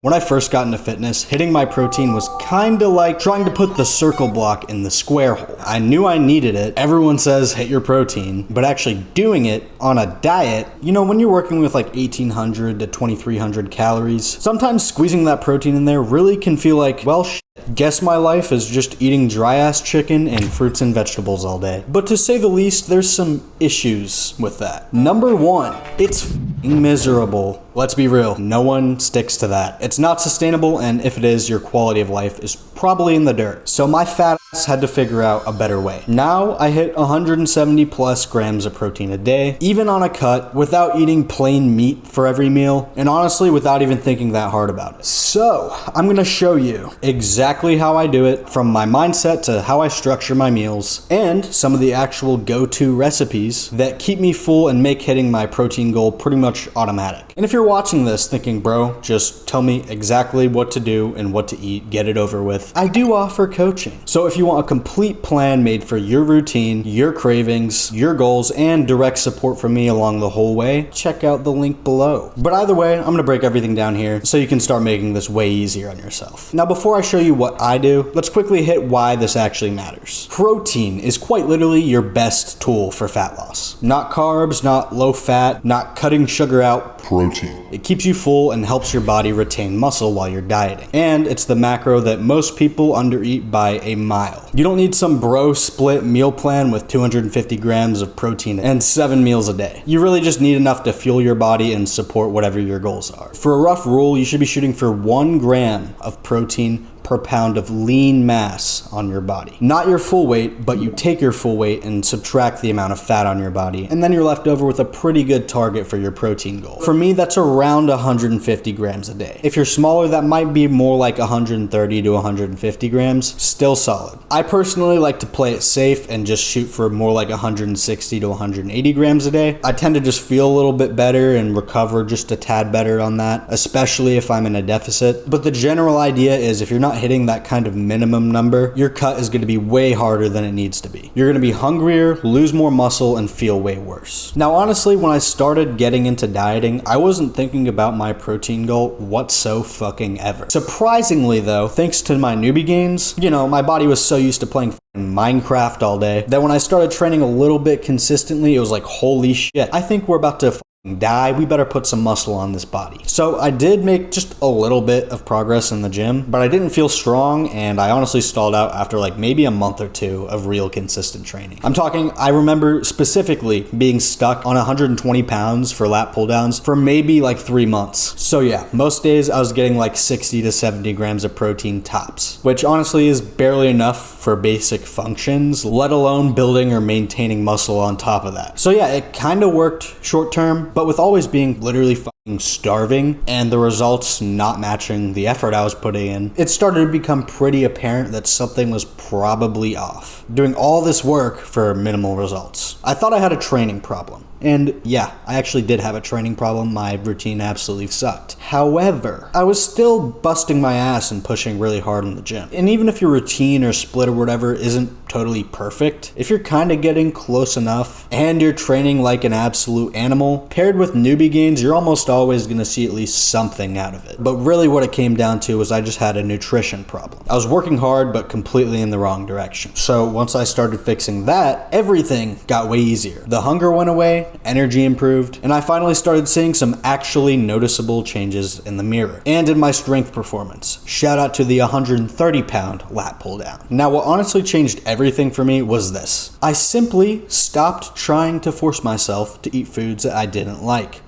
When I first got into fitness, hitting my protein was kinda like trying to put the circle block in the square hole. I knew I needed it. Everyone says hit your protein, but actually doing it on a diet, when you're working with like 1800 to 2300 calories, sometimes squeezing that protein in there really can feel like, well, guess my life is just eating dry ass chicken and fruits and vegetables all day. But to say the least, there's some issues with that. Number one, it's f***ing miserable. Let's be real, no one sticks to that. It's not sustainable, and if it is, your quality of life is probably in the dirt. So my fat ass had to figure out a better way. Now I hit 170 plus grams of protein a day, even on a cut, without eating plain meat for every meal, and honestly without even thinking that hard about it. So I'm gonna show you exactly how I do it, from my mindset to how I structure my meals, and some of the actual go-to recipes that keep me full and make hitting my protein goal pretty much automatic. And if you're watching this thinking, bro, just tell me exactly what to do and what to eat, get it over with, I do offer coaching. So if you want a complete plan made for your routine, your cravings, your goals, and direct support from me along the whole way, check out the link below. But either way, I'm gonna break everything down here so you can start making this way easier on yourself. Now, before I show you what I do, let's quickly hit why this actually matters. Protein is quite literally your best tool for fat loss. Not carbs, not low fat, not cutting sugar out. Protein. It keeps you full and helps your body retain muscle while you're dieting. And it's the macro that most people undereat by a mile. You don't need some bro split meal plan with 250 grams of protein and 7 meals a day. You really just need enough to fuel your body and support whatever your goals are. For a rough rule, you should be shooting for 1 gram of protein per pound of lean mass on your body. Not your full weight, but you take your full weight and subtract the amount of fat on your body, and then you're left over with a pretty good target for your protein goal. For me, that's around 150 grams a day. If you're smaller, that might be more like 130 to 150 grams, still solid. I personally like to play it safe and just shoot for more like 160 to 180 grams a day. I tend to just feel a little bit better and recover just a tad better on that, especially if I'm in a deficit. But the general idea is if you're not hitting that kind of minimum number, your cut is going to be way harder than it needs to be. You're going to be hungrier, lose more muscle, and feel way worse. Now, honestly, when I started getting into dieting, I wasn't thinking about my protein goal whatsoever. Surprisingly though, thanks to my newbie gains, my body was so used to playing Minecraft all day that when I started training a little bit consistently, it was like, holy shit, I think we're about to die, we better put some muscle on this body. So I did make just a little bit of progress in the gym, but I didn't feel strong, and I honestly stalled out after like maybe a month or two of real consistent training. I remember specifically being stuck on 120 pounds for lat pull downs for maybe like 3 months. So yeah, most days I was getting like 60 to 70 grams of protein tops, which honestly is barely enough for basic functions, let alone building or maintaining muscle on top of that. So yeah, it kind of worked short term, but with always being literally fucking starving and the results not matching the effort I was putting in, it started to become pretty apparent that something was probably off. Doing all this work for minimal results. I thought I had a training problem. And yeah, I actually did have a training problem. My routine absolutely sucked. However, I was still busting my ass and pushing really hard in the gym. And even if your routine or split or whatever isn't totally perfect, if you're kind of getting close enough and you're training like an absolute animal, paired with newbie gains, you're almost always going to see at least something out of it. But really what it came down to was I just had a nutrition problem. I was working hard, but completely in the wrong direction. So once I started fixing that, everything got way easier. The hunger went away, energy improved, and I finally started seeing some actually noticeable changes in the mirror and in my strength performance. Shout out to the 130 pound lat pull down. Now, what honestly changed everything for me was this. I simply stopped trying to force myself to eat foods that I didn't like.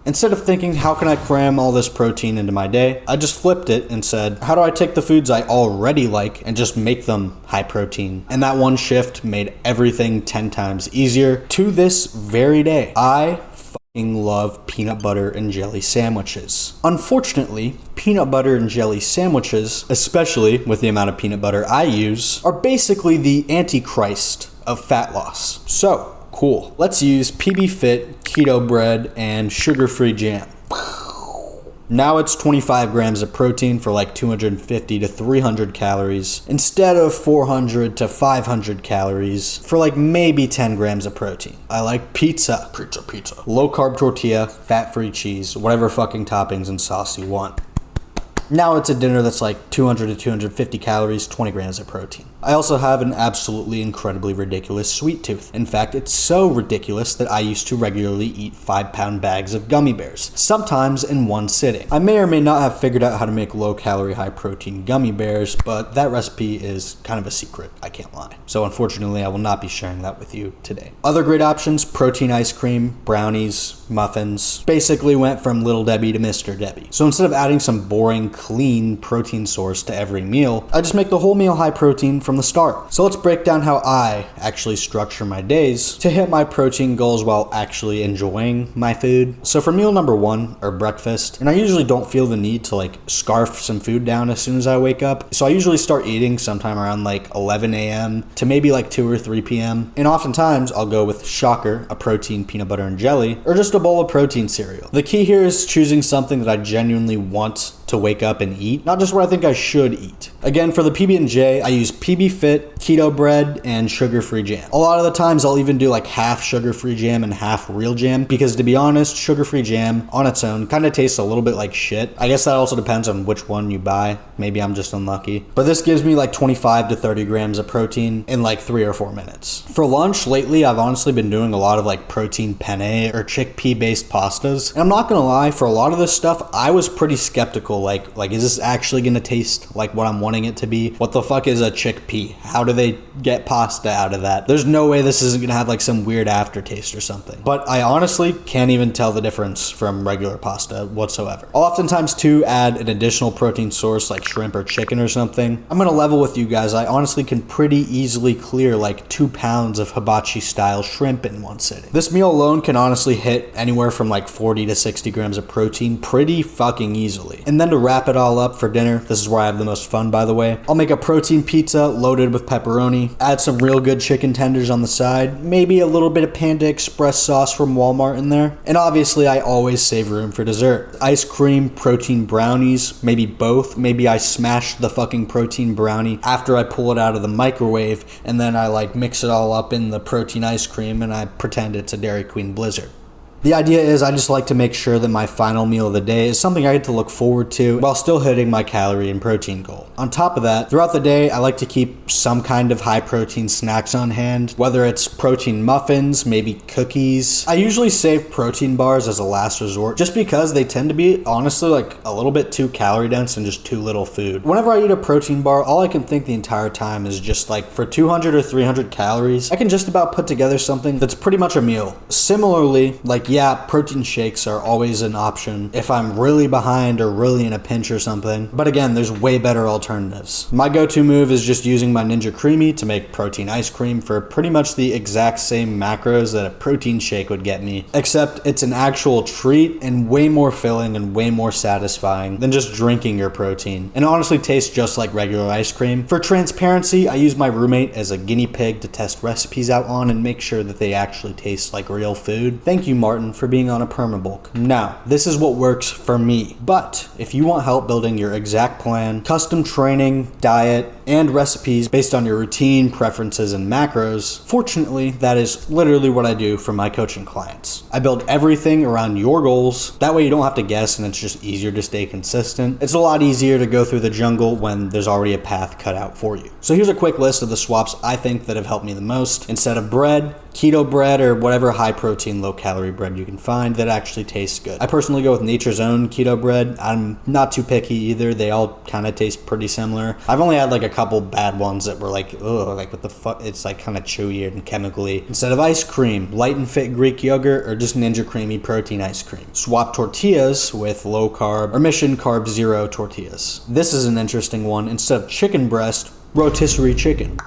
Instead of thinking, how can I cram all this protein into my day, I just flipped it and said, how do I take the foods I already like and just make them high protein? And that one shift made everything 10 times easier. To this very day, I fucking love peanut butter and jelly sandwiches. Unfortunately, peanut butter and jelly sandwiches, especially with the amount of peanut butter I use, are basically the antichrist of fat loss. So, cool. Let's use PB Fit, keto bread, and sugar-free jam. Now it's 25 grams of protein for like 250 to 300 calories instead of 400 to 500 calories for like maybe 10 grams of protein. I like pizza. Low carb tortilla, fat-free cheese, whatever fucking toppings and sauce you want. Now it's a dinner that's like 200 to 250 calories, 20 grams of protein. I also have an absolutely incredibly ridiculous sweet tooth. In fact, it's so ridiculous that I used to regularly eat 5-pound bags of gummy bears, sometimes in one sitting. I may or may not have figured out how to make low-calorie, high-protein gummy bears, but that recipe is kind of a secret, I can't lie. So unfortunately, I will not be sharing that with you today. Other great options: protein ice cream, brownies, muffins. Basically went from Little Debbie to Mr. Debbie. So instead of adding some boring, clean protein source to every meal, I just make the whole meal high protein from the start. So let's break down how I actually structure my days to hit my protein goals while actually enjoying my food. So for meal number 1, or breakfast, and I usually don't feel the need to like scarf some food down as soon as I wake up, so I usually start eating sometime around like 11 a.m. to maybe like 2 or 3 p.m. And oftentimes I'll go with, shocker, a protein peanut butter and jelly, or just a bowl of protein cereal. The key here is choosing something that I genuinely want to wake up and eat, not just what I think I should eat. Again, for the PB&J, I use PB Fit, keto bread, and sugar-free jam. A lot of the times I'll even do like half sugar-free jam and half real jam, because to be honest, sugar-free jam on its own kind of tastes a little bit like shit. I guess that also depends on which one you buy. Maybe I'm just unlucky. But this gives me like 25 to 30 grams of protein in like 3 or 4 minutes. For lunch lately, I've honestly been doing a lot of like protein penne or chickpea-based pastas. And I'm not gonna lie, for a lot of this stuff, I was pretty skeptical. Like, is this actually gonna taste like what I'm wanting it to be? What the fuck is a chickpea? How do they get pasta out of that? There's no way this isn't gonna have like some weird aftertaste or something. But I honestly can't even tell the difference from regular pasta whatsoever. I'll oftentimes too add an additional protein source like shrimp or chicken or something. I'm gonna level with you guys. I honestly can pretty easily clear like 2 pounds of hibachi style shrimp in one sitting. This meal alone can honestly hit anywhere from like 40 to 60 grams of protein pretty fucking easily. And then to wrap it all up for dinner, this is where I have the most fun, by the way, I'll make a protein pizza loaded with pepperoni, add some real good chicken tenders on the side, maybe a little bit of Panda Express sauce from Walmart in there, and obviously I always save room for dessert. Ice cream, protein brownies, maybe both. Maybe I smash the fucking protein brownie after I pull it out of the microwave, and then I like mix it all up in the protein ice cream and I pretend it's a Dairy Queen Blizzard. The idea is I just like to make sure that my final meal of the day is something I get to look forward to while still hitting my calorie and protein goal. On top of that, throughout the day, I like to keep some kind of high protein snacks on hand, whether it's protein muffins, maybe cookies. I usually save protein bars as a last resort just because they tend to be honestly like a little bit too calorie dense and just too little food. Whenever I eat a protein bar, all I can think the entire time is just like, for 200 or 300 calories, I can just about put together something that's pretty much a meal. Similarly, like, yeah, protein shakes are always an option if I'm really behind or really in a pinch or something. But again, there's way better alternatives. My go-to move is just using my Ninja Creami to make protein ice cream for pretty much the exact same macros that a protein shake would get me, except it's an actual treat and way more filling and way more satisfying than just drinking your protein. And it honestly tastes just like regular ice cream. For transparency, I use my roommate as a guinea pig to test recipes out on and make sure that they actually taste like real food. Thank you, Martin, for being on a permabulk. Now, this is what works for me. But if you want help building your exact plan, custom training, diet, and recipes based on your routine, preferences, and macros, fortunately, that is literally what I do for my coaching clients. I build everything around your goals. That way you don't have to guess and it's just easier to stay consistent. It's a lot easier to go through the jungle when there's already a path cut out for you. So here's a quick list of the swaps I think that have helped me the most. Instead of bread, keto bread, or whatever high protein, low calorie bread you can find that actually tastes good. I personally go with Nature's Own keto bread. I'm not too picky either. They all kind of taste pretty similar. I've only had like a couple bad ones that were like, ugh, like what the fuck? It's like kind of chewy and chemically. Instead of ice cream, Light and Fit Greek yogurt, or just Ninja Creami protein ice cream. Swap tortillas with low carb or Mission Carb Zero tortillas. This is an interesting one. Instead of chicken breast, rotisserie chicken.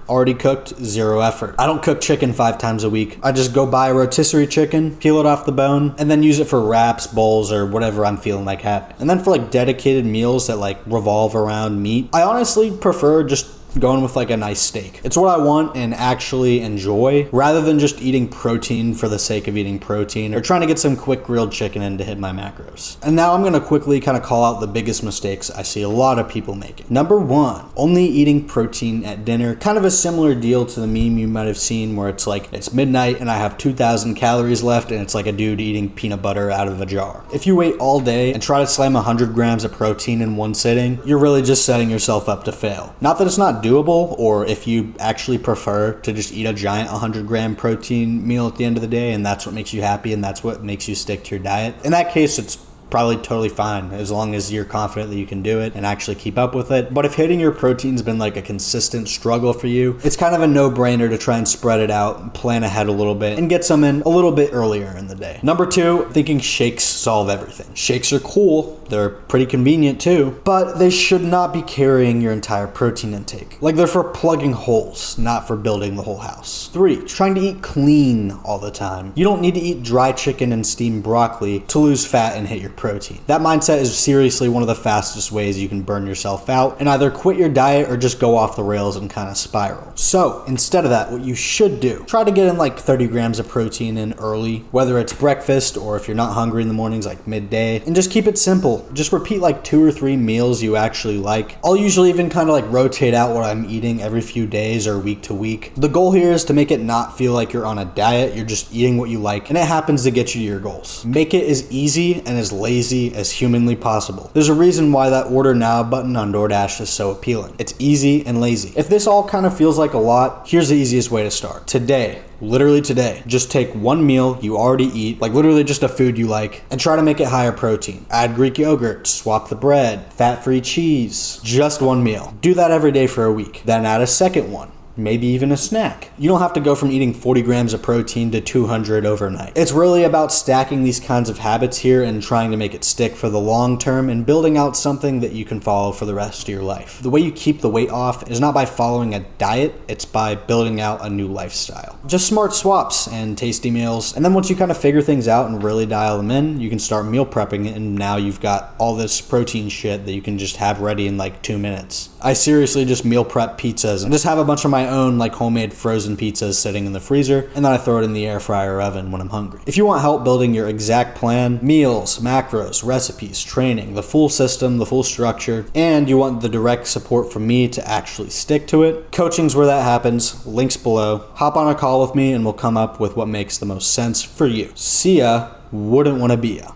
Already cooked, zero effort. I don't cook chicken 5 times a week. I just go buy a rotisserie chicken, peel it off the bone, and then use it for wraps, bowls, or whatever I'm feeling like having. And then for like dedicated meals that like revolve around meat, I honestly prefer just going with like a nice steak. It's what I want and actually enjoy, rather than just eating protein for the sake of eating protein or trying to get some quick grilled chicken in to hit my macros. And now I'm gonna quickly kind of call out the biggest mistakes I see a lot of people making. Number one, only eating protein at dinner. Kind of a similar deal to the meme you might have seen where it's like, it's midnight and I have 2,000 calories left and it's like a dude eating peanut butter out of a jar. If you wait all day and try to slam 100 grams of protein in one sitting, you're really just setting yourself up to fail. Not that it's not doable, or if you actually prefer to just eat a giant 100-gram protein meal at the end of the day and that's what makes you happy and that's what makes you stick to your diet. In that case, it's probably totally fine as long as you're confident that you can do it and actually keep up with it. But if hitting your protein's been like a consistent struggle for you, it's kind of a no-brainer to try and spread it out and plan ahead a little bit and get some in a little bit earlier in the day. Number two, thinking shakes solve everything. Shakes are cool, they're pretty convenient too, but they should not be carrying your entire protein intake. Like, they're for plugging holes, not for building the whole house. Three, trying to eat clean all the time. You don't need to eat dry chicken and steamed broccoli to lose fat and hit your protein. That mindset is seriously one of the fastest ways you can burn yourself out and either quit your diet or just go off the rails and kind of spiral. So instead of that, what you should do, try to get in like 30 grams of protein in early, whether it's breakfast or if you're not hungry in the mornings, like midday, and just keep it simple. Just repeat like 2 or 3 meals you actually like. I'll usually even kind of like rotate out what I'm eating every few days or week to week. The goal here is to make it not feel like you're on a diet, you're just eating what you like, and it happens to get you to your goals. Make it as easy and as lazy as humanly possible. There's a reason why that order now button on DoorDash is so appealing. It's easy and lazy. If this all kind of feels like a lot, here's the easiest way to start. Today, literally today, just take one meal you already eat, like literally just a food you like, and try to make it higher protein. Add Greek yogurt, swap the bread, fat-free cheese. Just one meal. Do that every day for a week. Then add a second one. Maybe even a snack. You don't have to go from eating 40 grams of protein to 200 overnight. It's really about stacking these kinds of habits here and trying to make it stick for the long term and building out something that you can follow for the rest of your life. The way you keep the weight off is not by following a diet, it's by building out a new lifestyle. Just smart swaps and tasty meals, and then once you kind of figure things out and really dial them in, you can start meal prepping, and now you've got all this protein shit that you can just have ready in like 2 minutes. I seriously just meal prep pizzas and just have a bunch of my own like homemade frozen pizzas sitting in the freezer, and then I throw it in the air fryer or oven when I'm hungry. If you want help building your exact plan, meals, macros, recipes, training, the full system, the full structure, and you want the direct support from me to actually stick to it, coaching's where that happens. Links below. Hop on a call with me and we'll come up with what makes the most sense for you. See ya. Wouldn't want to be ya.